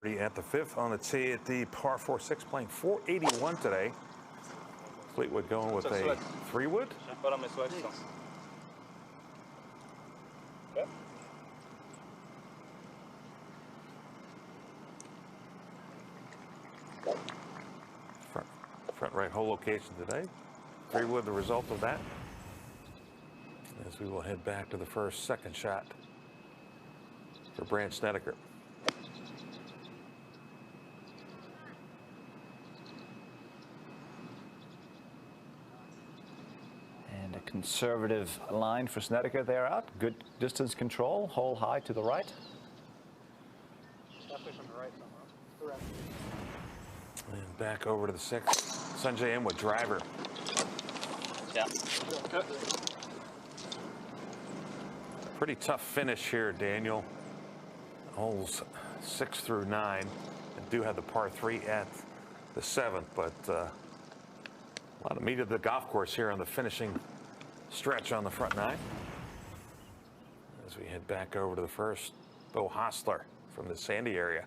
At the fifth on the tee at the par 4-6, playing 481 today. Fleetwood going with a 3-wood. Front right hole location today. 3-wood, the result of that. As we will head back to the second shot for BrandtSnedeker. And a conservative line for Snedeker there out. Good distance control, hole high to the right. Definitely from the right somewhere. And back over to the sixth. Sungjae Im with driver. Yeah. Pretty tough finish here, Daniel. Holes 6 through 9. And do have the par 3 at the 7th, but a lot of meat of the golf course here on the finishing stretch on the front 9. As we head back over to the first, BeauHossler from the sandy area.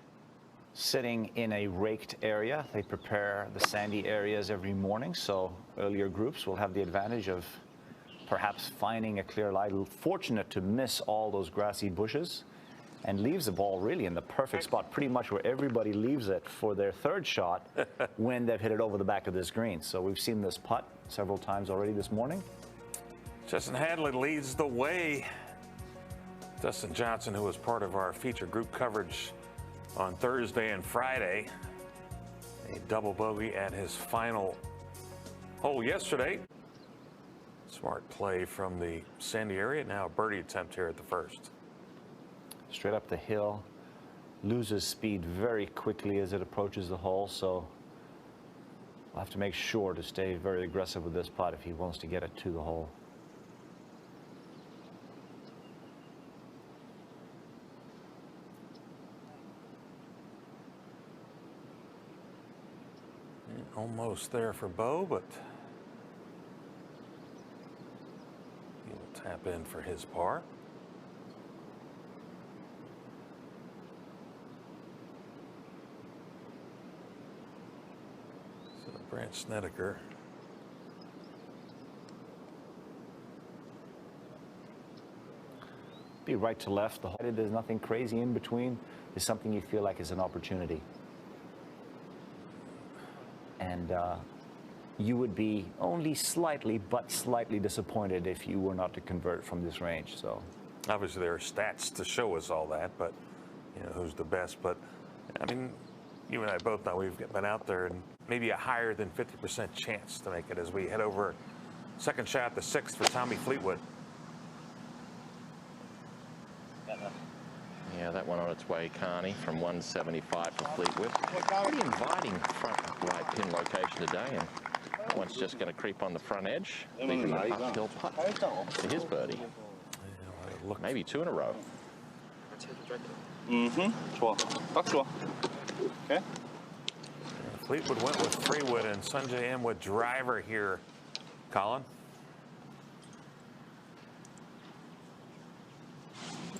Sitting in a raked area. They prepare the sandy areas every morning, so earlier groups will have the advantage of perhaps finding a clear lie. Fortunate to miss all those grassy bushes, and leaves the ball really in the perfect spot, pretty much where everybody leaves it for their third shot when they've hit it over the back of this green. So we've seen this putt several times already this morning. Justin Hadley leads the way. Dustin Johnson, who was part of our feature group coverage on Thursday and Friday, a double bogey at his final hole yesterday. Smart play from the sandy area. Now a birdie attempt here at the first. Straight up the hill, loses speed very quickly as it approaches the hole, so we'll have to make sure to stay very aggressive with this putt if he wants to get it to the hole. Almost there for Beau, but he will tap in for his par. So BrandtSnedeker be right to left. There's nothing crazy in between. It's something you feel like is an opportunity. And you would be only slightly, but slightly disappointed if you were not to convert from this range. So obviously there are stats to show us all that, but you know, who's the best. But I mean, you and I both know we've been out there and maybe a higher than 50% chance to make it as we head over second shot, the 6th for Tommy Fleetwood. Yeah, that one on its way, Carney, from 175 for Fleetwood. Pretty inviting front right pin location today, and that one's just going to creep on the front edge. Leaving the uphill putt for his birdie. Maybe 2 in a row. Okay. Fleetwood went with 3-wood and Sungjae Im with driver here, Colin.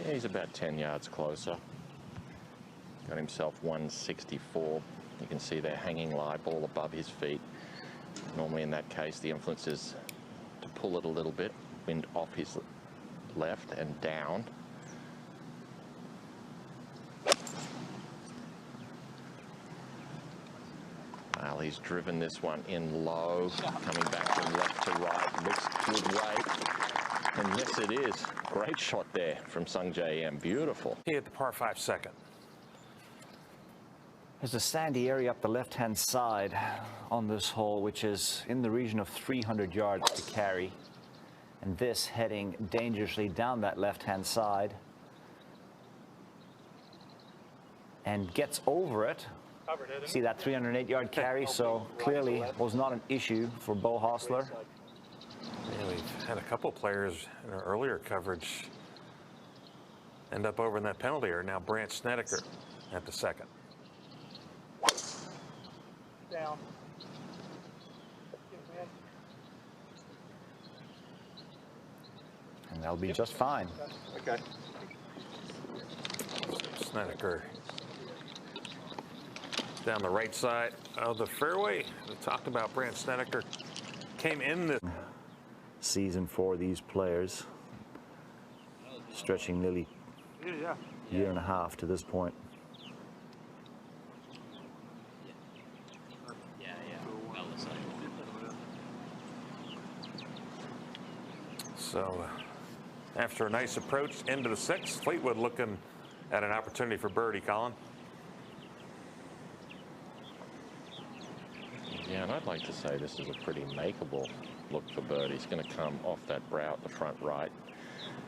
Yeah, he's about 10 yards closer. Got himself 164. You can see that hanging live ball above his feet. Normally in that case, the influence is to pull it a little bit, wind off his left and down. Well, he's driven this one in low, coming back from left to right. Looks good weight. And yes, it is. Great shot there from Sungjae Im. Beautiful. He hit the par 5 second. There's a sandy area up the left-hand side on this hole, which is in the region of 300 yards to carry. And this heading dangerously down that left-hand side. And gets over it. See that 308-yard carry, so clearly was not an issue for BeauHossler. Yeah, we've had a couple players in our earlier coverage end up over in that penalty area. Now BrandtSnedeker at the 2nd. Down. And that'll be just fine. Okay. Snedeker Down the right side of the fairway. We talked about BrandtSnedeker came in this season for these players, stretching nearly Yeah. a year and a half to this point. So after a nice approach into the sixth, Fleetwood looking at an opportunity for birdie, Colin. Yeah, and I'd like to say this is a pretty makeable look for birdie. He's going to come off that brow at the front right,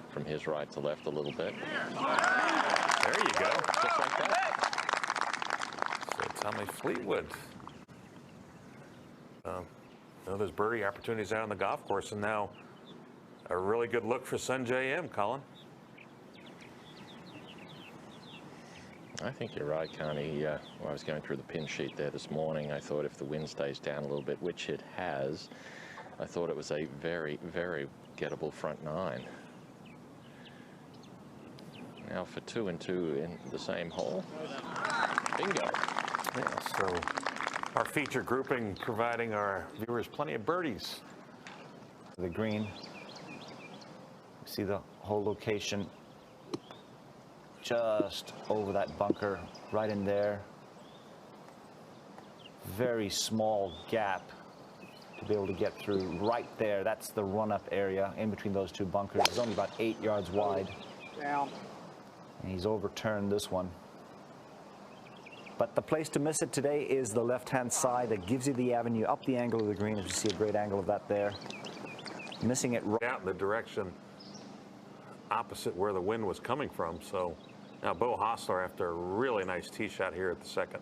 from his right to left a little bit. There you go. Just like that. So Tommy Fleetwood. There's birdie opportunities out on the golf course, and now a really good look for Sungjae M, Colin. I think you're right, Carney. When I was going through the pin sheet there this morning, I thought if the wind stays down a little bit, which it has, I thought it was a very, very gettable front nine. Now for 2 and 2 in the same hole. Bingo. Yeah, so our feature grouping providing our viewers plenty of birdies. The green, see the whole location just over that bunker, right in there. Very small gap to be able to get through right there. That's the run-up area in between those two bunkers. It's only about 8 yards wide. Down. And he's overturned this one. But the place to miss it today is the left-hand side that gives you the avenue up the angle of the green. As you see a great angle of that there. Missing it right Out in the direction opposite where the wind was coming from. So now BeauHossler after a really nice tee shot here at the second.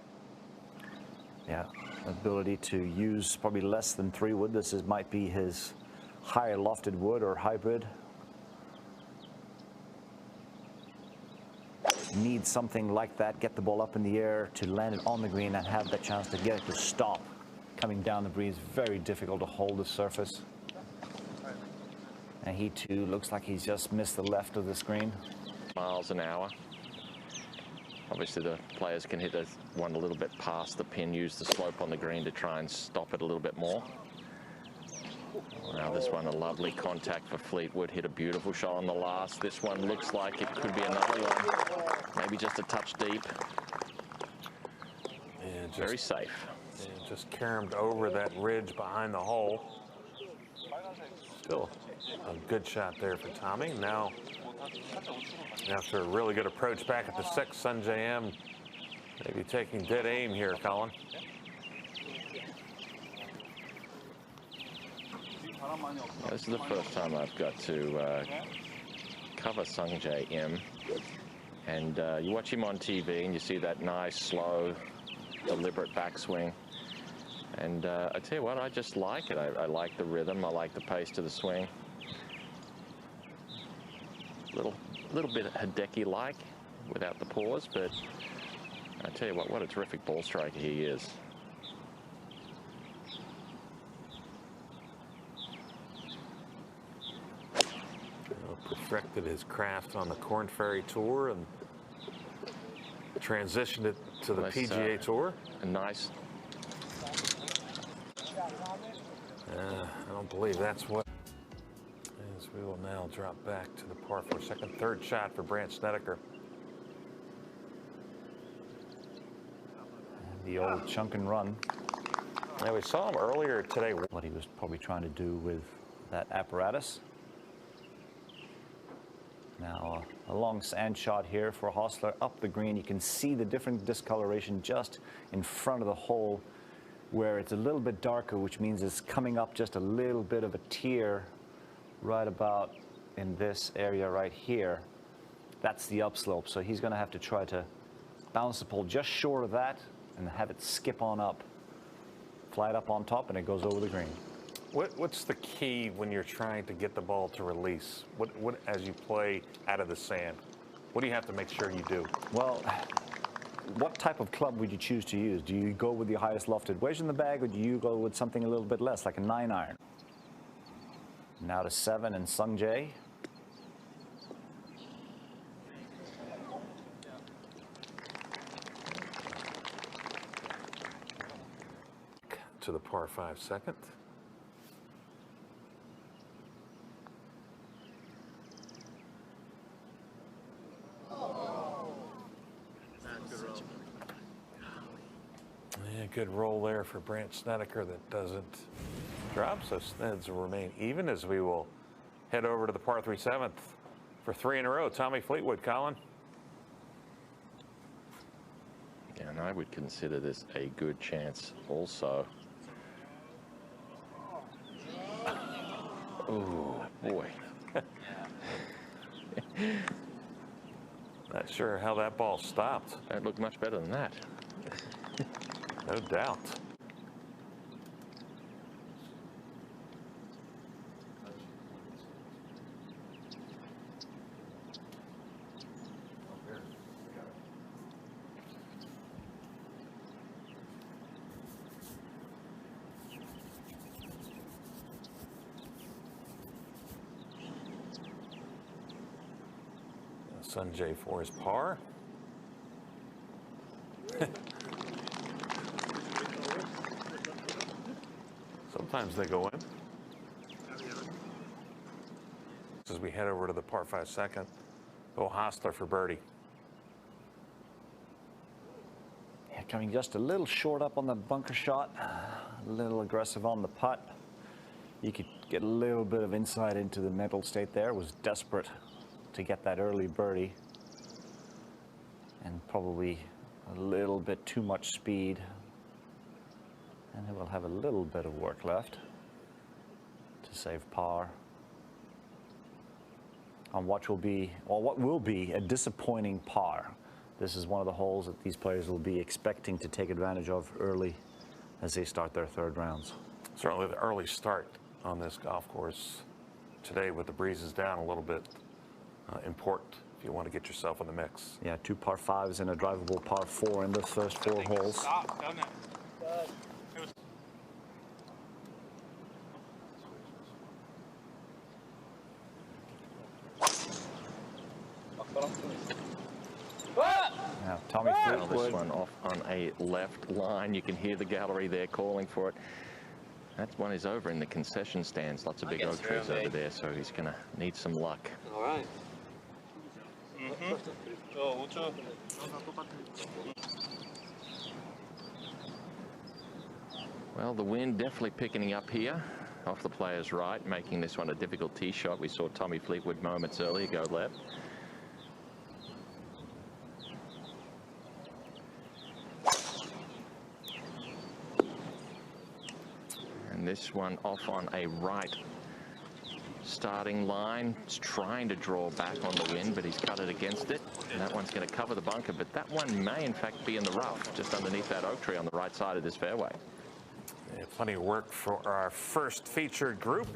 Yeah, ability to use probably less than 3 wood. This might be his higher lofted wood or hybrid. Need something like that, get the ball up in the air to land it on the green and have the chance to get it to stop. Coming down the breeze, very difficult to hold the surface. And he too looks like he's just missed the left of the screen. Miles an hour. Obviously the players can hit one a little bit past the pin, use the slope on the green to try and stop it a little bit more. Now this one, a lovely contact for Fleetwood, hit a beautiful shot on the last. This one looks like it could be another one, maybe just a touch deep. And Very safe. And just caromed over that ridge behind the hole. Still a good shot there for Tommy. Now, after a really good approach back at the sixth, Sungjae M maybe taking dead aim here, Colin. This is the first time I've got to cover Sungjae M. And you watch him on TV and you see that nice, slow, deliberate backswing. And I tell you what, I just like it. I like the rhythm. I like the pace to the swing. Little bit Hideki-like without the pause, but I tell you what a terrific ball striker he is. Perfected his craft on the Korn Ferry Tour and transitioned it to the PGA Tour. A nice. I don't believe that's what. As we will now drop back to the par 4 second, third shot for BrandtSnedeker. The old chunk and run. Now we saw him earlier today. What he was probably trying to do with that apparatus. Now a long sand shot here for Hossler up the green. You can see the different discoloration just in front of the hole where it's a little bit darker, which means it's coming up just a little bit of a tear right about in this area right here. That's the upslope. So he's going to have to try to bounce the pole just short of that and have it skip on up, fly it up on top, and it goes over the green. What's the key when you're trying to get the ball to release? What as you play out of the sand? What do you have to make sure you do? Well, what type of club would you choose to use? Do you go with the highest lofted wedge in the bag, or do you go with something a little bit less, like a 9-iron? Now to 7 and Sungjae. to the par 5 second. Yeah, good roll there for BrandtSnedeker that doesn't drop, so Sneds will remain even as we will head over to the par 3 7th for 3 in a row. Tommy Fleetwood, Colin. Yeah, and I would consider this a good chance also. Oh, boy. Not sure how that ball stopped. That looked much better than that. No doubt. Sanjay for his par. Sometimes they go in. As we head over to the par 5 second, BeauHossler for birdie. Yeah, coming just a little short up on the bunker shot, a little aggressive on the putt. You could get a little bit of insight into the mental state there. Was desperate to get that early birdie, and probably a little bit too much speed, and he will have a little bit of work left to save par on what will be a disappointing par. This is one of the holes that these players will be expecting to take advantage of early as they start their third rounds. Certainly the early start on this golf course today with the breezes down a little bit important if you want to get yourself in the mix. Yeah, 2 par 5s and a drivable par 4 in the first 4 holes. Stop, doesn't it? Now, Tommy Well, this Fleetwood. one off on a left line. You can hear the gallery there calling for it. That one is over in the concession stands. Lots of big oak trees over there, so he's going to need some luck. All right. Well, the wind definitely picking up here off the player's right, making this one a difficult tee shot. We saw Tommy Fleetwood moments earlier go left. And this one off on a right starting line. It's trying to draw back on the wind, but he's cut it against it. And that one's going to cover the bunker, but that one may in fact be in the rough, just underneath that oak tree on the right side of this fairway. Yeah, plenty of work for our first featured group.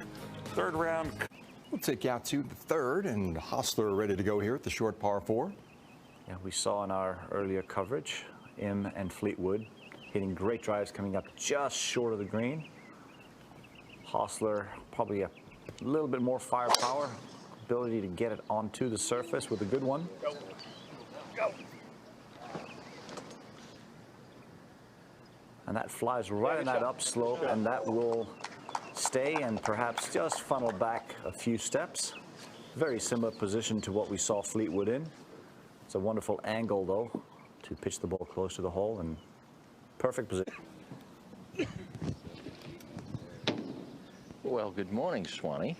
Third round. We'll take you out to the third, and Hossler ready to go here at the short par 4. Yeah, we saw in our earlier coverage, Im and Fleetwood hitting great drives coming up just short of the green. Hossler probably a little bit more firepower, ability to get it onto the surface with a good one. Go. And that flies right in that upslope, and that will stay and perhaps just funnel back a few steps. Very similar position to what we saw Fleetwood in. It's a wonderful angle, though, to pitch the ball close to the hole, and perfect position. Well, good morning, Swanee.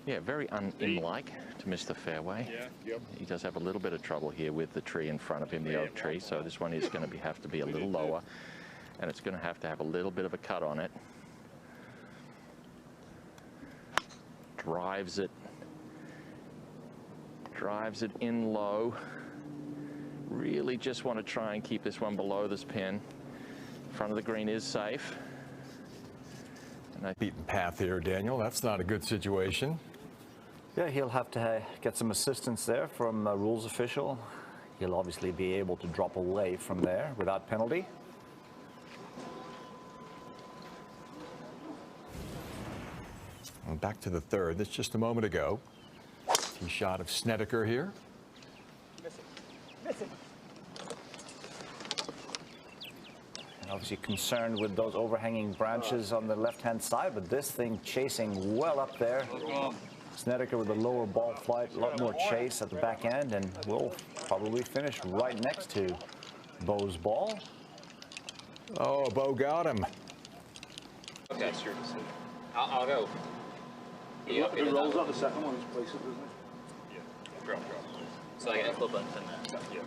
Yeah, very un-Im-like to miss the fairway. Yeah, yep. He does have a little bit of trouble here with the tree in front of him, the oak tree, so this one is going to have to be a little lower, and it's going to have a little bit of a cut on it. Drives it in low. Really just want to try and keep this one below this pin. Front of the green is safe. Beaten path here, Daniel. That's not a good situation. Yeah, he'll have to get some assistance there from a rules official. He'll obviously be able to drop away from there without penalty. And back to the third. That's just a moment ago. Tee shot of Snedeker here. Missing. Now, obviously concerned with those overhanging branches on the left-hand side, but this thing chasing well up there. Snedeker with a lower ball flight, a lot more chase at the back end, and will probably finish right next to Beau's ball. Oh, Beau got him. Okay, it's your decision. I'll go. Who rolls out the second one, just place it, doesn't it? Yeah. Drop. So I get a flip button in there. Yeah.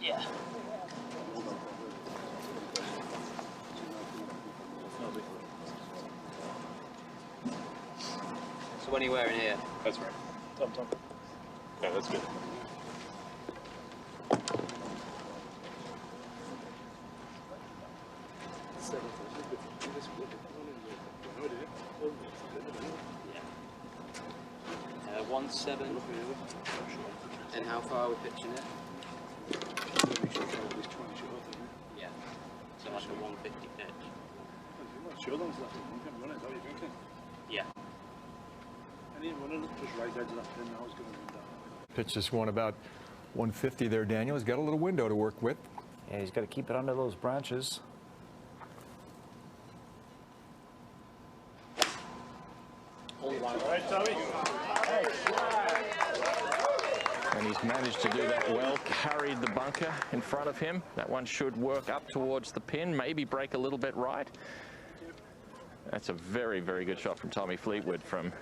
Yeah. So what are you wearing here? That's right. Tom. Yeah, that's good. Yeah. 1-7. And how far are we pitching it? Yeah. So like a 150 pitch. Sure, that's what you run it, is that what you're thinking? Yeah. And even running just right edge of that pin now is going to run down. Pitch this one about 150 there, Daniel. He's got a little window to work with. Yeah, he's got to keep it under those branches. Right, Tommy? And he's managed to do that well, carried the bunker in front of him. That one should work up towards the pin, maybe break a little bit right. That's a very, very good shot from Tommy Fleetwood from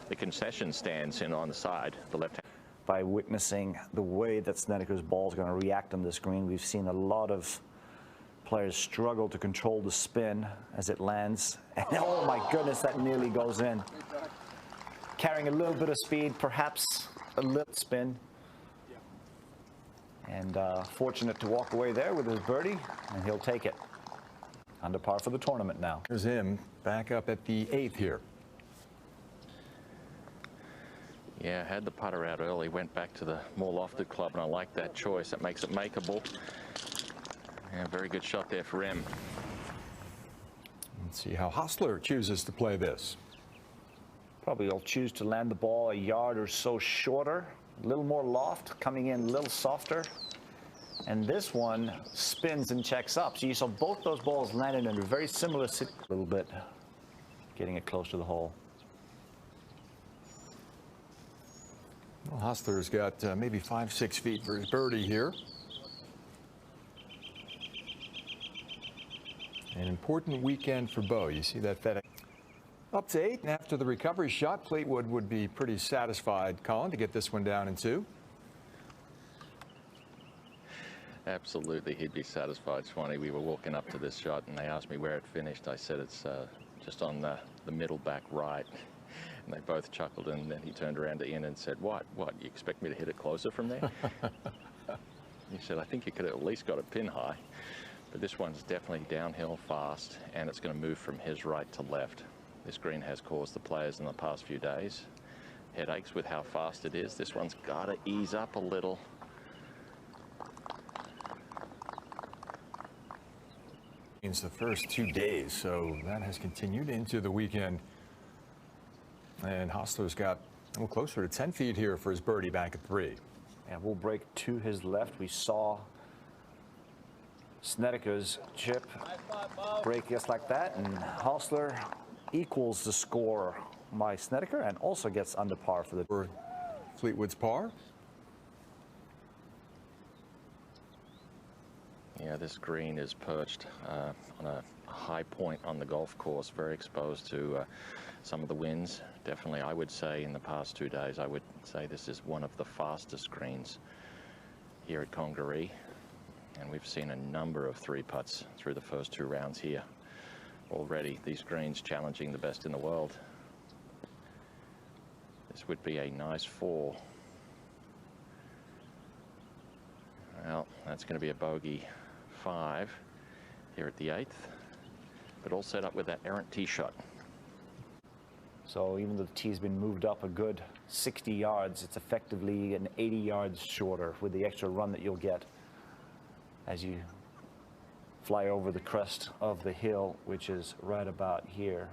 the concession stands in on the side, the left hand. By witnessing the way that Snedeker's ball is going to react on this green, we've seen a lot of players struggle to control the spin as it lands. And oh my goodness, that nearly goes in. Carrying a little bit of speed, perhaps a little spin. And fortunate to walk away there with his birdie, and he'll take it. Under par for the tournament now. Here's him back up at the 8th here. Yeah, had the putter out early, went back to the more lofted club, and I like that choice. That makes it makeable. Yeah, very good shot there for him. Let's see how Hossler chooses to play this. Probably will choose to land the ball a yard or so shorter, a little more loft, coming in a little softer. And this one spins and checks up. So you saw both those balls landed in a very similar a little bit, getting it close to the hole. Well, Hossler's got maybe 5-6 feet for his birdie here. An important weekend for Beau. You see that FedEx up to 8, and after the recovery shot, Fleetwood would be pretty satisfied, Colin, to get this one down in 2. Absolutely, he'd be satisfied, Swanee. We were walking up to this shot, and they asked me where it finished. I said it's just on the middle back right. And they both chuckled, and then he turned around to Ian and said, What, you expect me to hit it closer from there? He said, I think you could have at least got a pin high. But this one's definitely downhill fast, and it's going to move from his right to left. This green has caused the players in the past few days headaches with how fast it is. This one's got to ease up a little. It's the first 2 days, so that has continued into the weekend. And Hossler's got a little closer to 10 feet here for his birdie back at 3. And we'll break to his left. We saw Snedeker's chip break just like that, and Hossler equals the score by Snedeker and also gets under par for the Fleetwood's par. Yeah, this green is perched on a high point on the golf course, very exposed to some of the winds. Definitely, I would say in the past 2 days, I would say this is one of the fastest greens here at Congaree. And we've seen a number of 3-putts through the first 2 rounds here already. These greens challenging the best in the world. This would be a nice 4. Well, that's going to be a bogey 5 here at the 8th, but all set up with that errant tee shot. So even though the tee's been moved up a good 60 yards, it's effectively an 80 yards shorter with the extra run that you'll get as you fly over the crest of the hill, which is right about here.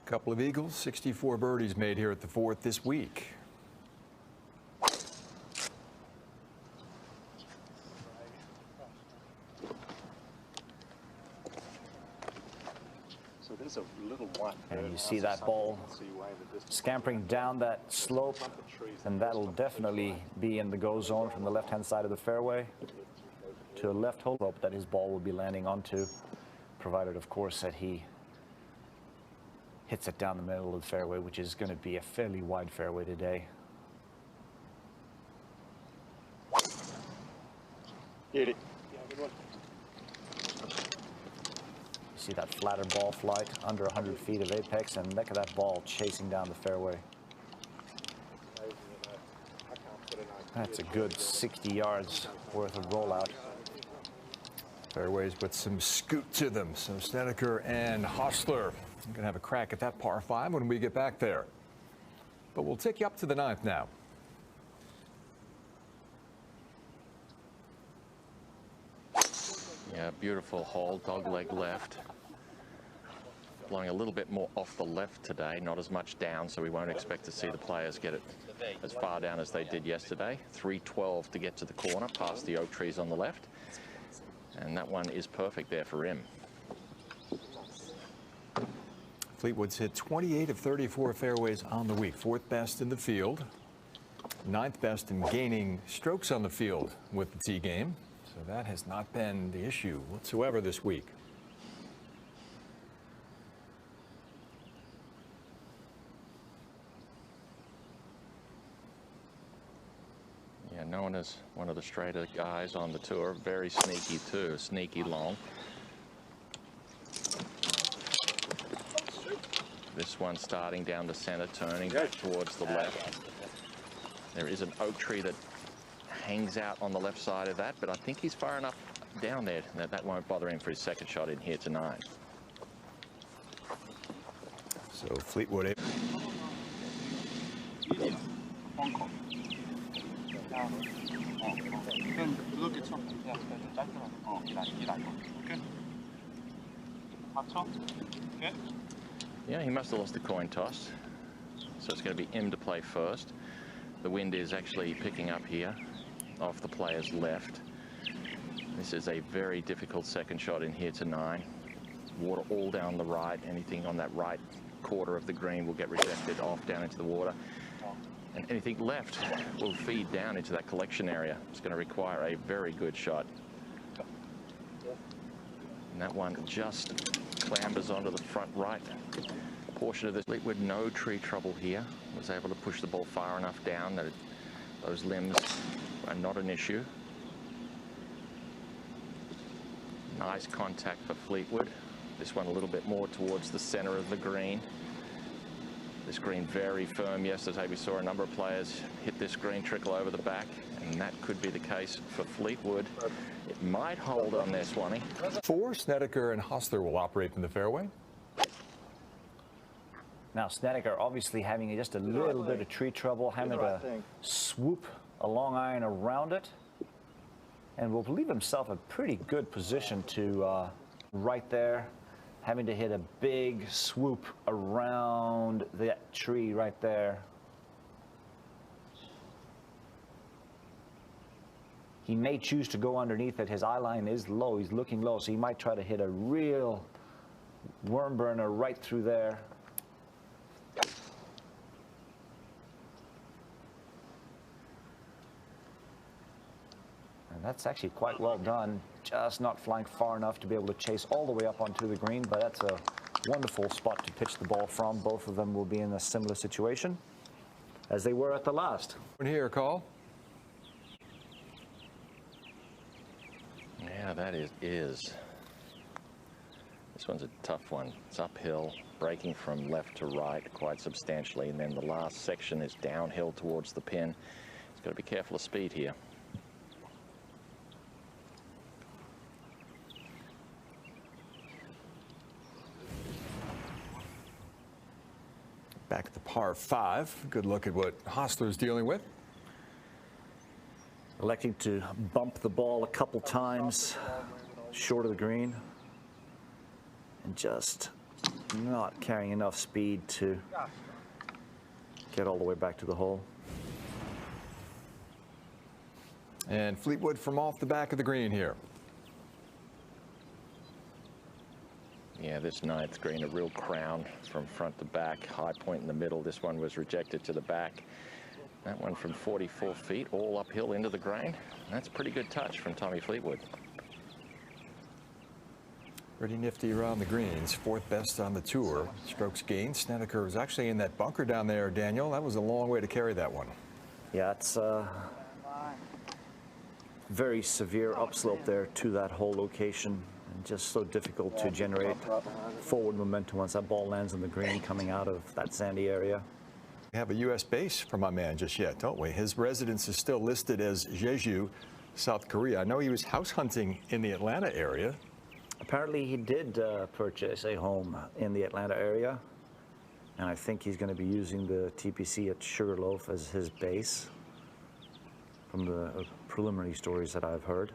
Couple of eagles, 64 birdies made here at the 4th this week. There's a little white bird. And you see that ball scampering down that slope, and that'll definitely be in the go zone from the left-hand side of the fairway to a left hole rope that his ball will be landing onto, provided, of course, that he hits it down the middle of the fairway, which is going to be a fairly wide fairway today. Hit it. See that flatter ball flight under 100 feet of apex, and look at that ball chasing down the fairway. That's a good 60 yards worth of rollout. Fairways with some scoot to them. So Snedeker and Hossler are going to have a crack at that par 5 when we get back there. But we'll take you up to the 9th now. Yeah, beautiful hole, dog leg left. Blowing a little bit more off the left today, not as much down, so we won't expect to see the players get it as far down as they did yesterday. 312 to get to the corner, past the oak trees on the left. And that one is perfect there for him. Fleetwood's hit 28 of 34 fairways on the week, 4th best in the field, 9th best in gaining strokes on the field with the tee game. So that has not been the issue whatsoever this week. Yeah, known as one of the straighter guys on the tour. Very sneaky too, sneaky long. This one starting down the center, turning back towards the left. There is an oak tree that hangs out on the left side of that, but I think he's far enough down there that that won't bother him for his second shot in here tonight. So Fleetwood. Yeah, he must have lost the coin toss. So it's going to be him to play first. The wind is actually picking up here off the player's left. This is a very difficult second shot in here to 9. Water all down the right. Anything on that right quarter of the green will get rejected off down into the water. And anything left will feed down into that collection area. It's going to require a very good shot. And that one just clambers onto the front right portion of this. Fleetwood, no tree trouble here. Was able to push the ball far enough down that those limbs are not an issue. Nice contact for Fleetwood. This one a little bit more towards the center of the green. This green very firm. Yesterday we saw a number of players hit this green trickle over the back, and that could be the case for Fleetwood. It might hold on there, Swanee. 4, Snedeker and Hossler will operate in the fairway. Now Snedeker obviously having just a little bit of tree trouble, having to swoop a long iron around it, and will leave himself a pretty good position to right there, having to hit a big swoop around that tree right there. He may choose to go underneath it. His eye line is low. He's looking low, so he might try to hit a real worm burner right through there. And that's actually quite well done. Just not flying far enough to be able to chase all the way up onto the green, but that's a wonderful spot to pitch the ball from. Both of them will be in a similar situation as they were at the last. Here, call. Yeah, that is. This one's a tough one. It's uphill, breaking from left to right quite substantially, and then the last section is downhill towards the pin. He's got to be careful of speed here. Back at the par 5. Good look at what Hossler's dealing with. Electing to bump the ball a couple times short of the green and just not carrying enough speed to get all the way back to the hole. And Fleetwood from off the back of the green here. Yeah, this 9th green, a real crown from front to back, high point in the middle. This one was rejected to the back. That one from 44 feet, all uphill into the green. That's a pretty good touch from Tommy Fleetwood. Pretty nifty around the greens, 4th best on the tour. Strokes gained. Snedeker was actually in that bunker down there, Daniel. That was a long way to carry that one. Yeah, it's a very severe upslope there to that hole location. And just so difficult to generate forward momentum once that ball lands on the green coming out of that sandy area. We have a U.S. base for my man just yet, don't we? His residence is still listed as Jeju, South Korea. I know he was house hunting in the Atlanta area. Apparently he did purchase a home in the Atlanta area, and I think he's going to be using the TPC at Sugarloaf as his base from the preliminary stories that I've heard.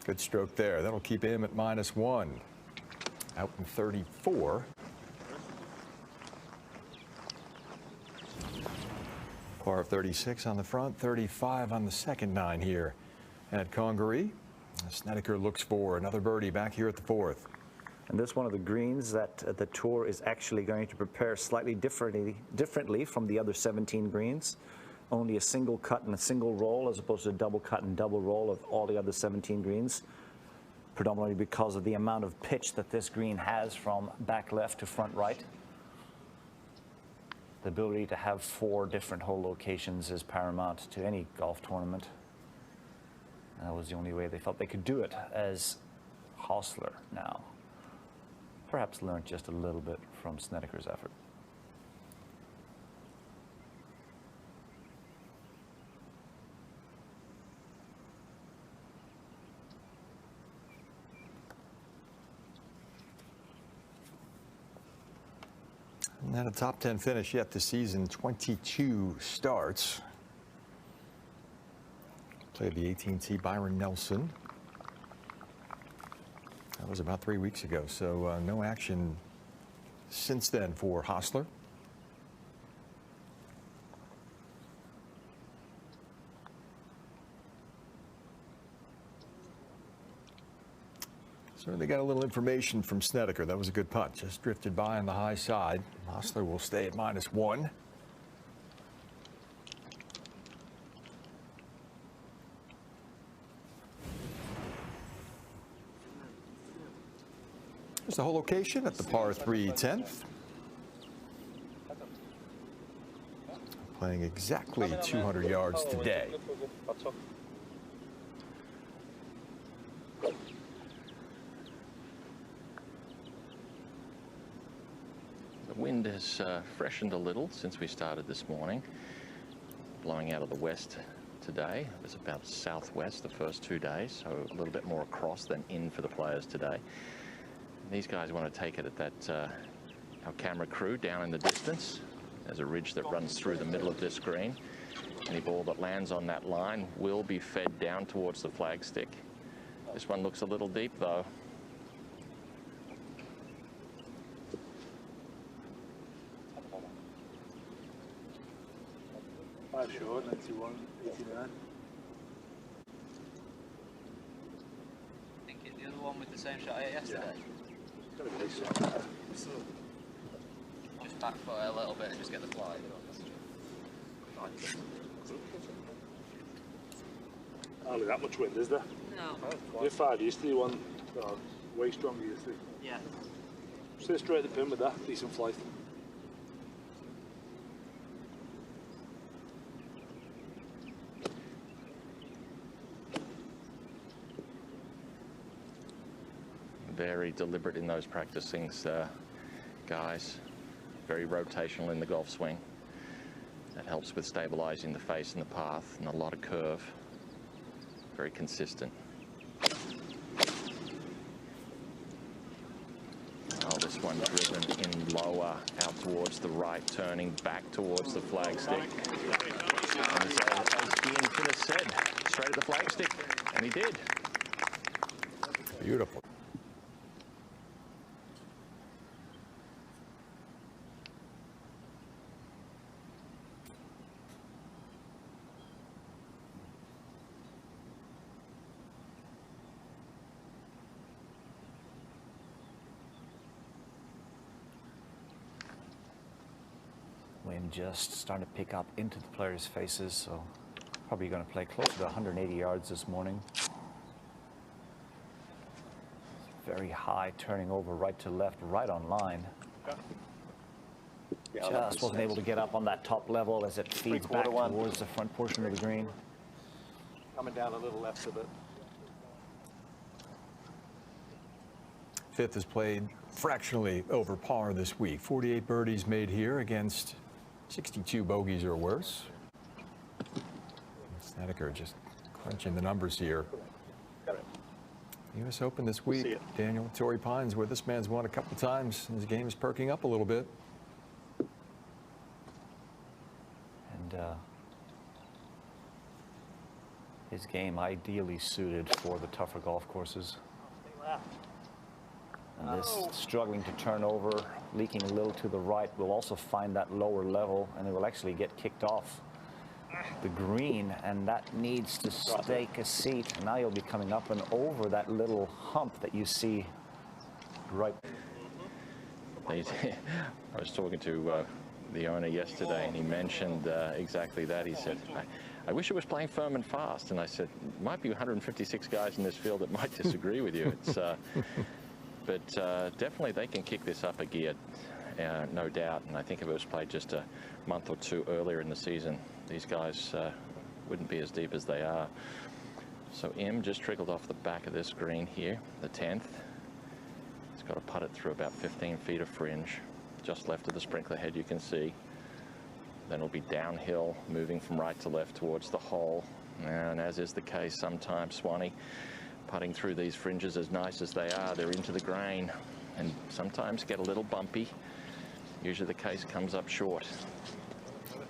Good stroke there. That'll keep him at -1. Out in 34. Par of 36 on the front, 35 on the second 9 here at Congaree. Snedeker looks for another birdie back here at the 4th. And this one of the greens that the tour is actually going to prepare slightly differently from the other 17 greens. Only a single cut and a single roll as opposed to a double cut and double roll of all the other 17 greens, predominantly because of the amount of pitch that this green has from back left to front right. The ability to have 4 different hole locations is paramount to any golf tournament. And that was the only way they felt they could do it as BeauHossler now. Perhaps learned just a little bit from Snedeker's effort. Not a top 10 finish yet this season, 22 starts. Played the 18T Byron Nelson. That was about 3 weeks ago, so no action since then for BeauHossler. Certainly got a little information from Snedeker. That was a good putt. Just drifted by on the high side. BeauHossler will stay at -1. There's the whole location at the par 3 10th. Playing exactly 200 yards today. The wind has freshened a little since we started this morning, blowing out of the west today. It was about southwest the first 2 days, so a little bit more across than in for the players today. These guys want to take it at that, our camera crew down in the distance. There's a ridge that runs through the middle of this green. Any ball that lands on that line will be fed down towards the flagstick. This one looks a little deep though. Sure, 91, 89. I think the other one with the same shot yesterday. It's got to be so. Just back foot a little bit and just get the fly. Hardly that much wind, is there? No. You're 5 used to, you one way stronger used to. Yeah. Stay straight at the pin with that, decent flight. Very deliberate in those practice things, guys. Very rotational in the golf swing. That helps with stabilizing the face and the path, and a lot of curve. Very consistent. Oh, this one driven in lower out towards the right, turning back towards the flagstick. And as Ian could have said, straight at the flagstick, and he did. Beautiful. Wind just starting to pick up into the players' faces, so probably going to play close to 180 yards this morning. Very high, turning over right to left, right on line. Yeah, Just wasn't able to get up on that top level as it feeds back towards the front portion of the green. Coming down a little left of it. Fifth has played fractionally over par this week. 48 birdies made here against 62 bogeys or worse. Snedeker just crunching the numbers here. U.S. Open this week. Daniel, Torrey Pines, where this man's won a couple times. His game is perking up a little bit. And his game ideally suited for the tougher golf courses. And this struggling to turn over, leaking a little to the right, will also find that lower level, and it will actually get kicked off the green, and that needs to stake a seat. And now you'll be coming up and over that little hump that you see right. I was talking to the owner yesterday, and he mentioned exactly that. He said, I wish it was playing firm and fast. And I said, might be 156 guys in this field that might disagree with you. It's, but definitely they can kick this up a gear, no doubt. And I think if it was played just a month or two earlier in the season, these guys wouldn't be as deep as they are. So M just trickled off the back of this green here, the 10th. He's got to putt it through about 15 feet of fringe, just left of the sprinkler head, you can see. Then it'll be downhill, moving from right to left towards the hole. And as is the case sometimes, Swanee, putting through these fringes, as nice as they are, they're into the grain and sometimes get a little bumpy. Usually the case comes up short.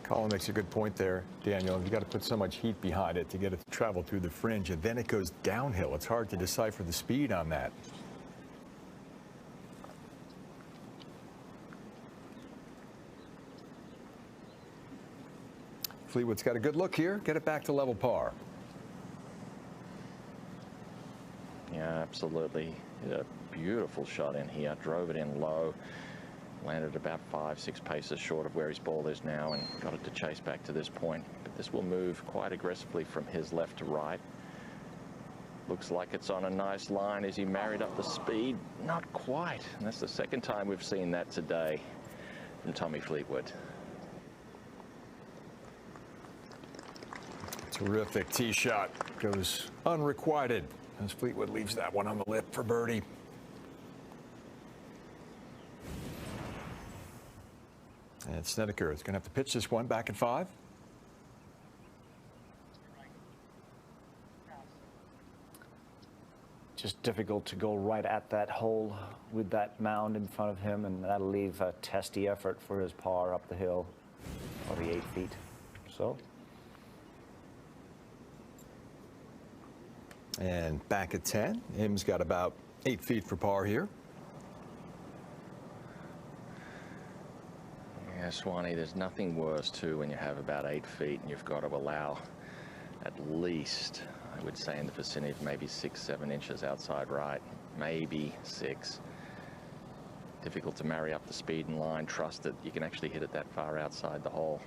Colin makes a good point there, Daniel. You've got to put so much heat behind it to get it to travel through the fringe, and then it goes downhill. It's hard to decipher the speed on that. Fleetwood's got a good look here. Get it back to level par. Yeah, absolutely. A beautiful shot in here. Drove it in low. Landed about 5-6 paces short of where his ball is now, and got it to chase back to this point. But this will move quite aggressively from his left to right. Looks like it's on a nice line. Is he married up the speed? Not quite. And that's the second time we've seen that today from Tommy Fleetwood. Terrific tee shot. Goes unrequited as Fleetwood leaves that one on the lip for birdie. And Snedeker is going to have to pitch this one back at 5. Just difficult to go right at that hole with that mound in front of him, and that'll leave a testy effort for his par up the hill, probably 8 feet or so. And back at 10. Im's got about 8 feet for par here. Yeah, Swanee, there's nothing worse, too, when you have about 8 feet and you've got to allow at least, I would say, in the vicinity of maybe 6-7 inches outside right, maybe 6. Difficult to marry up the speed and line, trust that you can actually hit it that far outside the hole.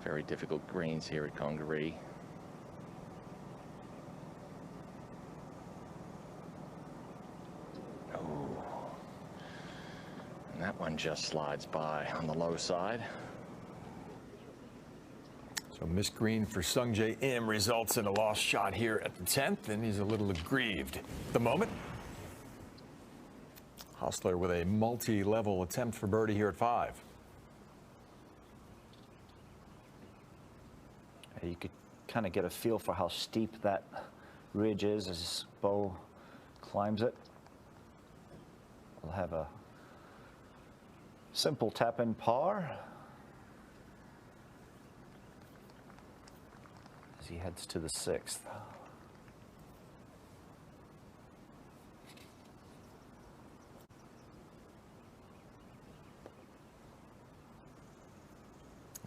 Very difficult greens here at Congaree. That one just slides by on the low side. So missed green for Sungjae Im results in a lost shot here at the 10th, and he's a little aggrieved at the moment. Hossler with a multi-level attempt for birdie here at 5. You could kind of get a feel for how steep that ridge is as Beau climbs it. We'll have a simple tap-in par as he heads to the 6th.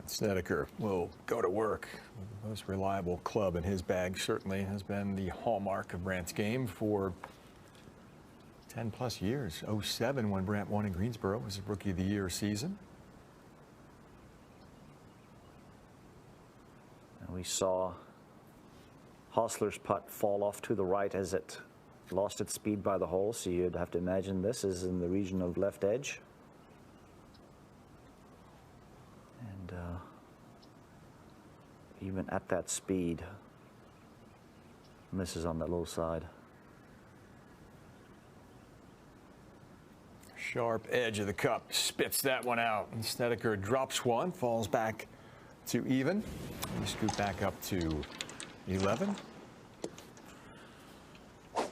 Snedeker will go to work. The most reliable club in his bag certainly has been the hallmark of Brandt's game for 10 plus years. 07 when Brandt won in Greensboro was his Rookie of the Year season. And we saw Hossler's putt fall off to the right as it lost its speed by the hole, so you'd have to imagine this is in the region of left edge. And even at that speed, misses on that low side. Sharp edge of the cup, spits that one out. And Snedeker drops one, falls back to even. We scoot back up to 11. Our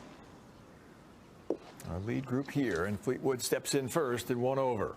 lead group here, and Fleetwood steps in first and 1 over.